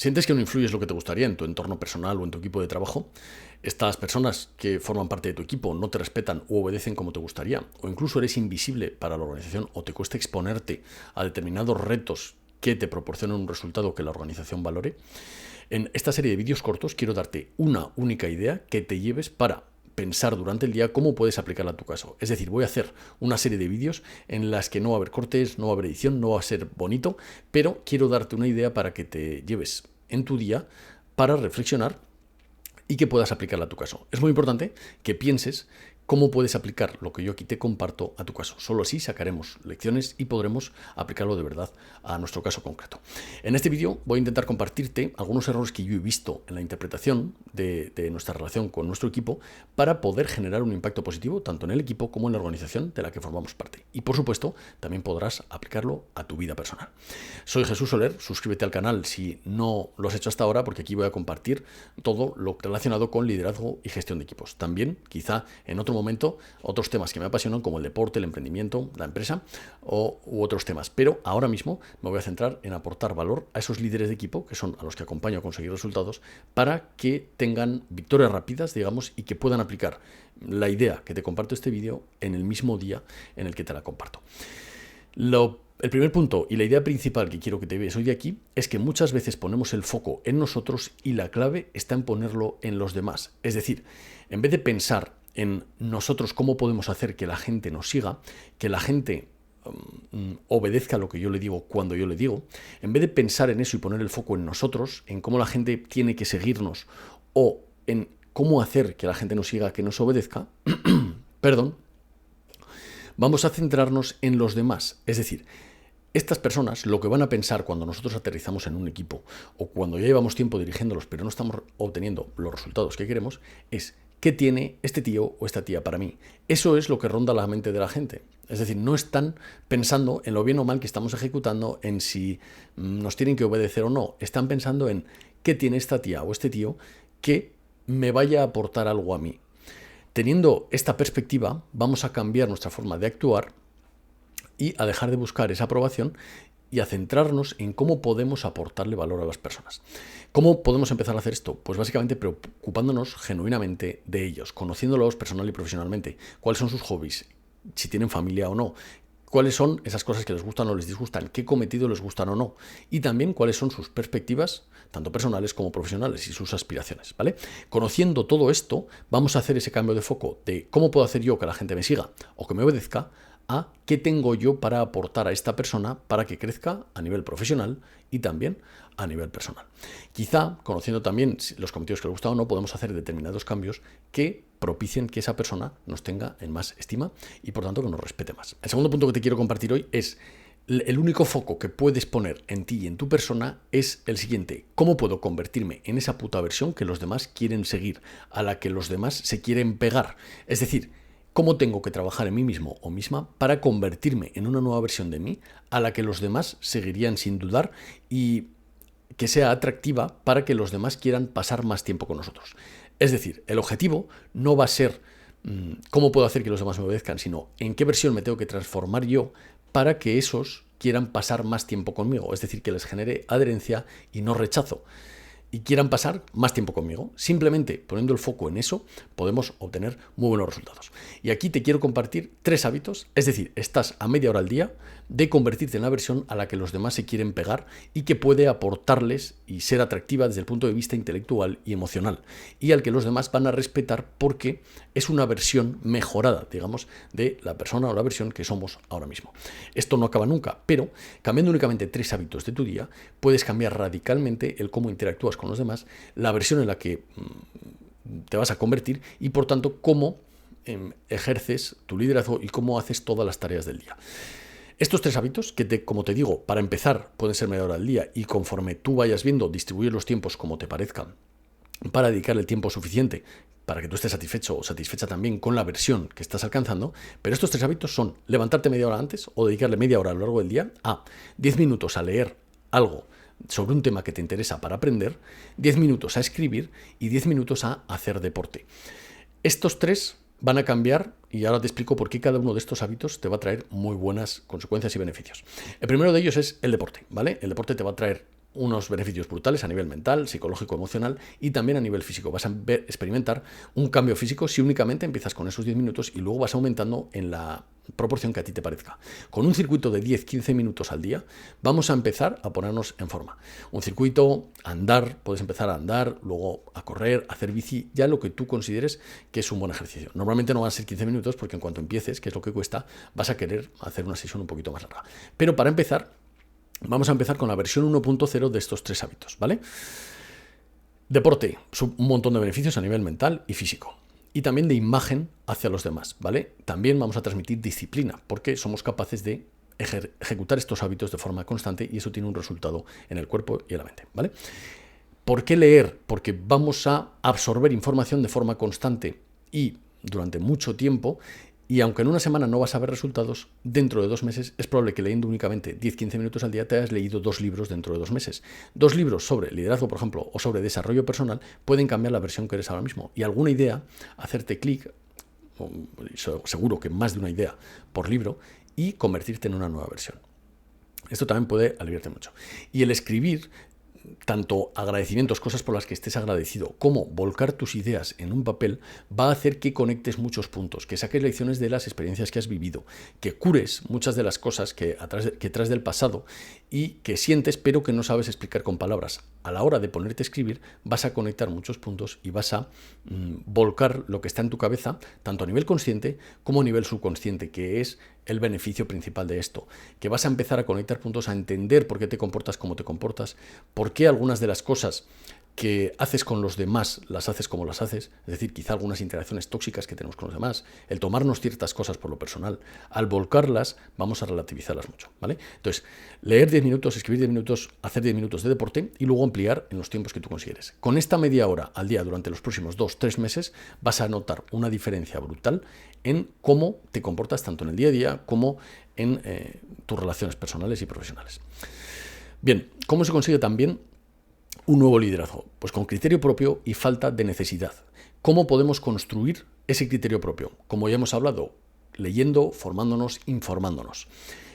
¿Sientes que no influyes lo que te gustaría en tu entorno personal o en tu equipo de trabajo? ¿Estas personas que forman parte de tu equipo no te respetan o obedecen como te gustaría? ¿O incluso eres invisible para la organización o te cuesta exponerte a determinados retos que te proporcionen un resultado que la organización valore? En esta serie de vídeos cortos quiero darte una única idea que te lleves para pensar durante el día cómo puedes aplicarla a tu caso. Es decir, voy a hacer una serie de vídeos en las que no va a haber cortes, no va a haber edición, no va a ser bonito, pero quiero darte una idea para que te lleves en tu día para reflexionar y que puedas aplicarla a tu caso. Es muy importante que pienses cómo puedes aplicar lo que yo aquí te comparto a tu caso. Solo así sacaremos lecciones y podremos aplicarlo de verdad a nuestro caso concreto. En este vídeo voy a intentar compartirte algunos errores que yo he visto en la interpretación de nuestra relación con nuestro equipo para poder generar un impacto positivo tanto en el equipo como en la organización de la que formamos parte. Y por supuesto, también podrás aplicarlo a tu vida personal. Soy Jesús Soler, suscríbete al canal si no lo has hecho hasta ahora, porque aquí voy a compartir todo lo relacionado con liderazgo y gestión de equipos. También, quizá en otro momento, otros temas que me apasionan como el deporte, el emprendimiento, la empresa u otros temas. Pero ahora mismo me voy a centrar en aportar valor a esos líderes de equipo, que son a los que acompaño a conseguir resultados, para que tengan victorias rápidas, digamos, y que puedan aplicar la idea que te comparto este vídeo en el mismo día en el que te la comparto. El primer punto y la idea principal que quiero que te veas hoy de aquí es que muchas veces ponemos el foco en nosotros y la clave está en ponerlo en los demás. Es decir, en vez de pensar en nosotros cómo podemos hacer que la gente nos siga, que la gente obedezca lo que yo le digo cuando yo le digo, en vez de pensar en eso y poner el foco en nosotros, en cómo la gente tiene que seguirnos o en cómo hacer que la gente nos siga, que nos obedezca, perdón, vamos a centrarnos en los demás. Es decir, estas personas lo que van a pensar cuando nosotros aterrizamos en un equipo o cuando ya llevamos tiempo dirigiéndolos pero no estamos obteniendo los resultados que queremos es ¿qué tiene este tío o esta tía para mí? Eso es lo que ronda la mente de la gente. Es decir, no están pensando en lo bien o mal que estamos ejecutando, en si nos tienen que obedecer o no. Están pensando en qué tiene esta tía o este tío que me vaya a aportar algo a mí. Teniendo esta perspectiva, vamos a cambiar nuestra forma de actuar y a dejar de buscar esa aprobación y a centrarnos en cómo podemos aportarle valor a las personas. ¿Cómo podemos empezar a hacer esto? Pues básicamente preocupándonos genuinamente de ellos, conociéndolos personal y profesionalmente, cuáles son sus hobbies, si tienen familia o no, cuáles son esas cosas que les gustan o les disgustan, qué cometido les gustan o no, y también cuáles son sus perspectivas, tanto personales como profesionales, y sus aspiraciones, ¿vale? Conociendo todo esto, vamos a hacer ese cambio de foco de cómo puedo hacer yo que la gente me siga o que me obedezca, a qué tengo yo para aportar a esta persona para que crezca a nivel profesional y también a nivel personal. Quizá, conociendo también los cometidos que le gustan o no, podemos hacer determinados cambios que propicien que esa persona nos tenga en más estima y por tanto que nos respete más. El segundo punto que te quiero compartir hoy es el único foco que puedes poner en ti y en tu persona es el siguiente: ¿cómo puedo convertirme en esa puta versión que los demás quieren seguir, a la que los demás se quieren pegar? Es decir, ¿cómo tengo que trabajar en mí mismo o misma para convertirme en una nueva versión de mí a la que los demás seguirían sin dudar y que sea atractiva para que los demás quieran pasar más tiempo con nosotros? Es decir, el objetivo no va a ser cómo puedo hacer que los demás me obedezcan, sino en qué versión me tengo que transformar yo para que esos quieran pasar más tiempo conmigo. Es decir, que les genere adherencia y no rechazo, y quieran pasar más tiempo conmigo. Simplemente poniendo el foco en eso podemos obtener muy buenos resultados. Y aquí te quiero compartir 3 hábitos, es decir, estás a media hora al día de convertirte en la versión a la que los demás se quieren pegar y que puede aportarles y ser atractiva desde el punto de vista intelectual y emocional, y al que los demás van a respetar porque es una versión mejorada, digamos, de la persona o la versión que somos ahora mismo. Esto no acaba nunca, pero cambiando únicamente 3 hábitos de tu día, puedes cambiar radicalmente el cómo interactúas con los demás, la versión en la que te vas a convertir y por tanto cómo ejerces tu liderazgo y cómo haces todas las tareas del día. Estos 3 hábitos, que como te digo, para empezar pueden ser media hora al día y conforme tú vayas viendo, distribuye los tiempos como te parezcan para dedicarle el tiempo suficiente para que tú estés satisfecho o satisfecha también con la versión que estás alcanzando. Pero estos 3 hábitos son levantarte media hora antes o dedicarle media hora a lo largo del día a 10 minutos a leer algo sobre un tema que te interesa para aprender, 10 minutos a escribir y 10 minutos a hacer deporte. Estos 3 van a cambiar y ahora te explico por qué cada uno de estos hábitos te va a traer muy buenas consecuencias y beneficios. El primero de ellos es el deporte, ¿vale? El deporte te va a traer unos beneficios brutales a nivel mental, psicológico, emocional y también a nivel físico. Vas a experimentar un cambio físico si únicamente empiezas con esos 10 minutos y luego vas aumentando en la proporción que a ti te parezca. Con un circuito de 10-15 minutos al día vamos a empezar a ponernos en forma. Un circuito, andar, puedes empezar a andar, luego a correr, a hacer bici, ya lo que tú consideres que es un buen ejercicio. Normalmente no van a ser 15 minutos porque en cuanto empieces, que es lo que cuesta, vas a querer hacer una sesión un poquito más larga. Pero para empezar, vamos a empezar con la versión 1.0 de estos 3 hábitos, ¿vale? Deporte, un montón de beneficios a nivel mental y físico. Y también de imagen hacia los demás, ¿vale? También vamos a transmitir disciplina, porque somos capaces de ejecutar estos hábitos de forma constante y eso tiene un resultado en el cuerpo y en la mente, ¿vale? ¿Por qué leer? Porque vamos a absorber información de forma constante y durante mucho tiempo. Y aunque en una semana no vas a ver resultados, dentro de 2 meses es probable que leyendo únicamente 10-15 minutos al día te hayas leído 2 libros dentro de 2 meses. 2 libros sobre liderazgo, por ejemplo, o sobre desarrollo personal pueden cambiar la versión que eres ahora mismo. Y alguna idea, hacerte clic, seguro que más de una idea por libro, y convertirte en una nueva versión. Esto también puede aliviarte mucho. Y el escribir tanto agradecimientos, cosas por las que estés agradecido, como volcar tus ideas en un papel, va a hacer que conectes muchos puntos, que saques lecciones de las experiencias que has vivido, que cures muchas de las cosas que traes del pasado y que sientes pero que no sabes explicar con palabras. A la hora de ponerte a escribir vas a conectar muchos puntos y vas a volcar lo que está en tu cabeza, tanto a nivel consciente como a nivel subconsciente, que es el beneficio principal de esto, que vas a empezar a conectar puntos, a entender por qué te comportas como te comportas, por qué algunas de las cosas que haces con los demás las haces como las haces, es decir, quizá algunas interacciones tóxicas que tenemos con los demás, el tomarnos ciertas cosas por lo personal, al volcarlas vamos a relativizarlas mucho, ¿vale? Entonces, leer 10 minutos, escribir 10 minutos, hacer 10 minutos de deporte y luego ampliar en los tiempos que tú consideres. Con esta media hora al día durante los próximos 2-3 meses vas a notar una diferencia brutal en cómo te comportas tanto en el día a día como en tus relaciones personales y profesionales. Bien, ¿cómo se consigue también un nuevo liderazgo? Pues con criterio propio y falta de necesidad. ¿Cómo podemos construir ese criterio propio? Como ya hemos hablado, leyendo, formándonos, informándonos,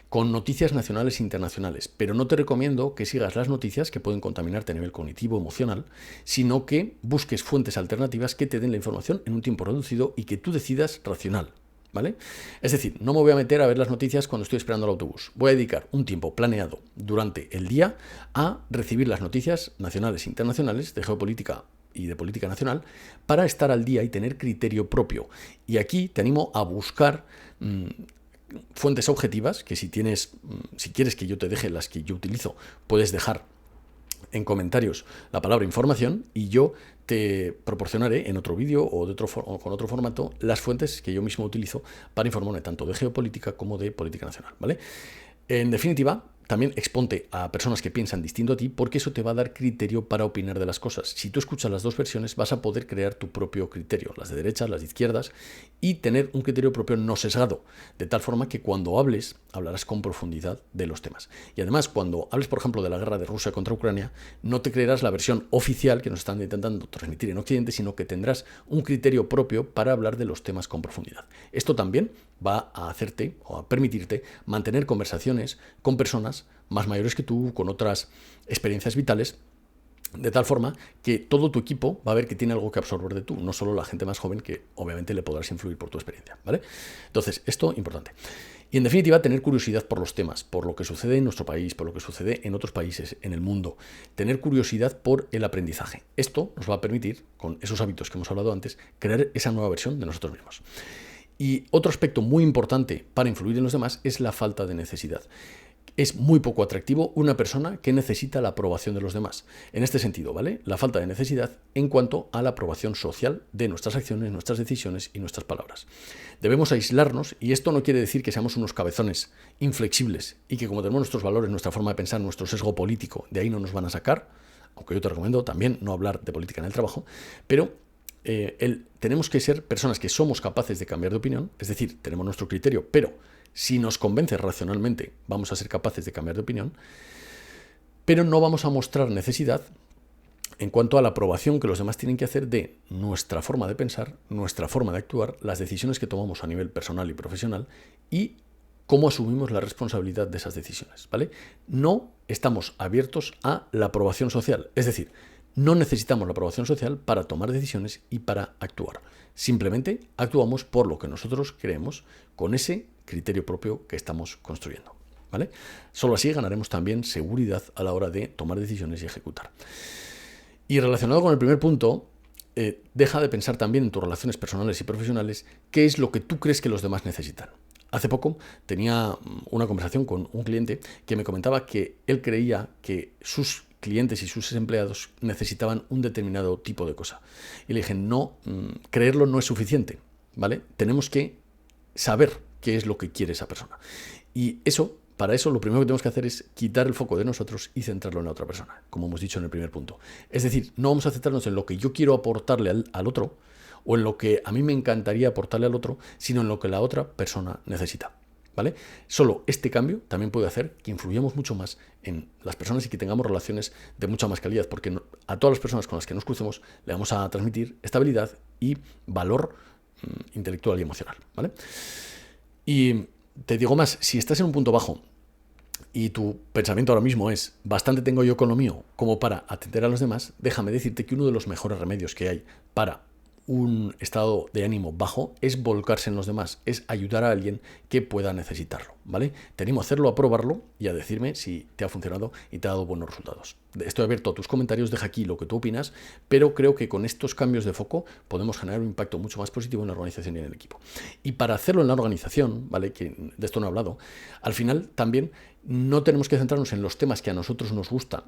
con noticias nacionales e internacionales. Pero no te recomiendo que sigas las noticias que pueden contaminarte a nivel cognitivo, emocional, sino que busques fuentes alternativas que te den la información en un tiempo reducido y que tú decidas racional, ¿vale? Es decir, no me voy a meter a ver las noticias cuando estoy esperando el autobús. Voy a dedicar un tiempo planeado durante el día a recibir las noticias nacionales e internacionales de geopolítica y de política nacional para estar al día y tener criterio propio. Y aquí te animo a buscar fuentes objetivas, que si quieres que yo te deje las que yo utilizo, puedes dejar en comentarios la palabra información y yo te proporcionaré en otro vídeo o con otro formato las fuentes que yo mismo utilizo para informarme tanto de geopolítica como de política nacional, ¿vale? En definitiva, también exponte a personas que piensan distinto a ti porque eso te va a dar criterio para opinar de las cosas. Si tú escuchas las dos versiones vas a poder crear tu propio criterio, las de derechas, las de izquierdas, y tener un criterio propio no sesgado, de tal forma que cuando hables, hablarás con profundidad de los temas. Y además, cuando hables, por ejemplo, de la guerra de Rusia contra Ucrania, no te creerás la versión oficial que nos están intentando transmitir en Occidente, sino que tendrás un criterio propio para hablar de los temas con profundidad. Esto también va a hacerte o a permitirte mantener conversaciones con personas más mayores que tú, con otras experiencias vitales, de tal forma que todo tu equipo va a ver que tiene algo que absorber de tú, no solo la gente más joven que obviamente le podrás influir por tu experiencia, ¿vale? Entonces, esto es importante. Y en definitiva, tener curiosidad por los temas, por lo que sucede en nuestro país, por lo que sucede en otros países, en el mundo. Tener curiosidad por el aprendizaje. Esto nos va a permitir, con esos hábitos que hemos hablado antes, crear esa nueva versión de nosotros mismos. Y otro aspecto muy importante para influir en los demás es la falta de necesidad. Es muy poco atractivo una persona que necesita la aprobación de los demás. En este sentido, ¿vale? La falta de necesidad en cuanto a la aprobación social de nuestras acciones, nuestras decisiones y nuestras palabras. Debemos aislarnos, y esto no quiere decir que seamos unos cabezones inflexibles y que como tenemos nuestros valores, nuestra forma de pensar, nuestro sesgo político, de ahí no nos van a sacar, aunque yo te recomiendo también no hablar de política en el trabajo, pero tenemos que ser personas que somos capaces de cambiar de opinión, es decir, tenemos nuestro criterio, pero si nos convence racionalmente, vamos a ser capaces de cambiar de opinión, pero no vamos a mostrar necesidad en cuanto a la aprobación que los demás tienen que hacer de nuestra forma de pensar, nuestra forma de actuar, las decisiones que tomamos a nivel personal y profesional y cómo asumimos la responsabilidad de esas decisiones, ¿vale? No estamos abiertos a la aprobación social, es decir, no necesitamos la aprobación social para tomar decisiones y para actuar. Simplemente actuamos por lo que nosotros creemos con ese criterio propio que estamos construyendo, ¿vale? Solo así ganaremos también seguridad a la hora de tomar decisiones y ejecutar. Y relacionado con el primer punto, deja de pensar también en tus relaciones personales y profesionales qué es lo que tú crees que los demás necesitan. Hace poco tenía una conversación con un cliente que me comentaba que él creía que sus clientes y sus empleados necesitaban un determinado tipo de cosa. Y le dije, no, creerlo no es suficiente, ¿vale? Tenemos que saber qué es lo que quiere esa persona. Y para eso lo primero que tenemos que hacer es quitar el foco de nosotros y centrarlo en la otra persona, como hemos dicho en el primer punto. Es decir, no vamos a centrarnos en lo que yo quiero aportarle al otro o en lo que a mí me encantaría aportarle al otro, sino en lo que la otra persona necesita, ¿vale? Solo este cambio también puede hacer que influyamos mucho más en las personas y que tengamos relaciones de mucha más calidad, porque a todas las personas con las que nos crucemos le vamos a transmitir estabilidad y valor intelectual y emocional, ¿vale? Y te digo más, si estás en un punto bajo y tu pensamiento ahora mismo es bastante tengo yo con lo mío como para atender a los demás, déjame decirte que uno de los mejores remedios que hay para un estado de ánimo bajo es volcarse en los demás, es ayudar a alguien que pueda necesitarlo, ¿vale? Te animo a hacerlo, a probarlo y a decirme si te ha funcionado y te ha dado buenos resultados. Estoy abierto a tus comentarios, deja aquí lo que tú opinas, pero creo que con estos cambios de foco podemos generar un impacto mucho más positivo en la organización y en el equipo. Y para hacerlo en la organización, ¿vale? Que de esto no he hablado, al final también no tenemos que centrarnos en los temas que a nosotros nos gustan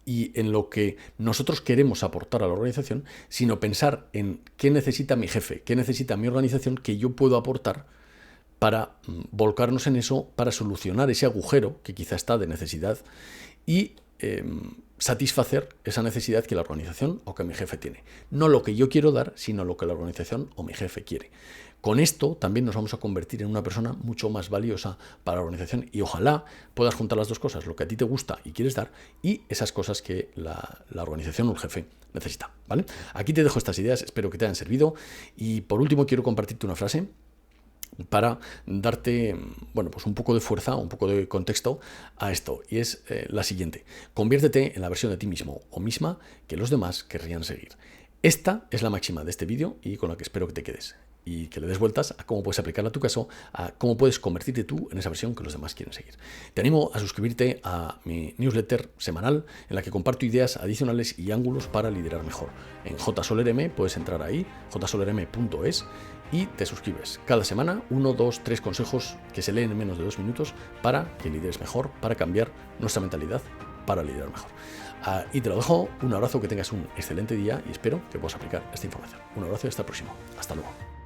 y en lo que nosotros queremos aportar a la organización, sino pensar en qué necesita mi jefe, qué necesita mi organización que yo puedo aportar para volcarnos en eso, para solucionar ese agujero que quizá está de necesidad y satisfacer esa necesidad que la organización o que mi jefe tiene. No lo que yo quiero dar, sino lo que la organización o mi jefe quiere. Con esto también nos vamos a convertir en una persona mucho más valiosa para la organización y ojalá puedas juntar las dos cosas, lo que a ti te gusta y quieres dar y esas cosas que la organización o el jefe necesita, ¿vale? Aquí te dejo estas ideas, espero que te hayan servido y por último quiero compartirte una frase para darte, bueno, pues un poco de fuerza, un poco de contexto a esto y es la siguiente: conviértete en la versión de ti mismo o misma que los demás querrían seguir. Esta es la máxima de este vídeo y con la que espero que te quedes y que le des vueltas a cómo puedes aplicarla a tu caso, a cómo puedes convertirte tú en esa versión que los demás quieren seguir. Te animo a suscribirte a mi newsletter semanal en la que comparto ideas adicionales y ángulos para liderar mejor. En JSolerM puedes entrar ahí, jsolerm.es, y te suscribes. Cada semana, 1, 2, 3 consejos que se leen en menos de 2 minutos para que lideres mejor, para cambiar nuestra mentalidad, para liderar mejor. Y te lo dejo, un abrazo, que tengas un excelente día y espero que puedas aplicar esta información. Un abrazo y hasta el próximo. Hasta luego.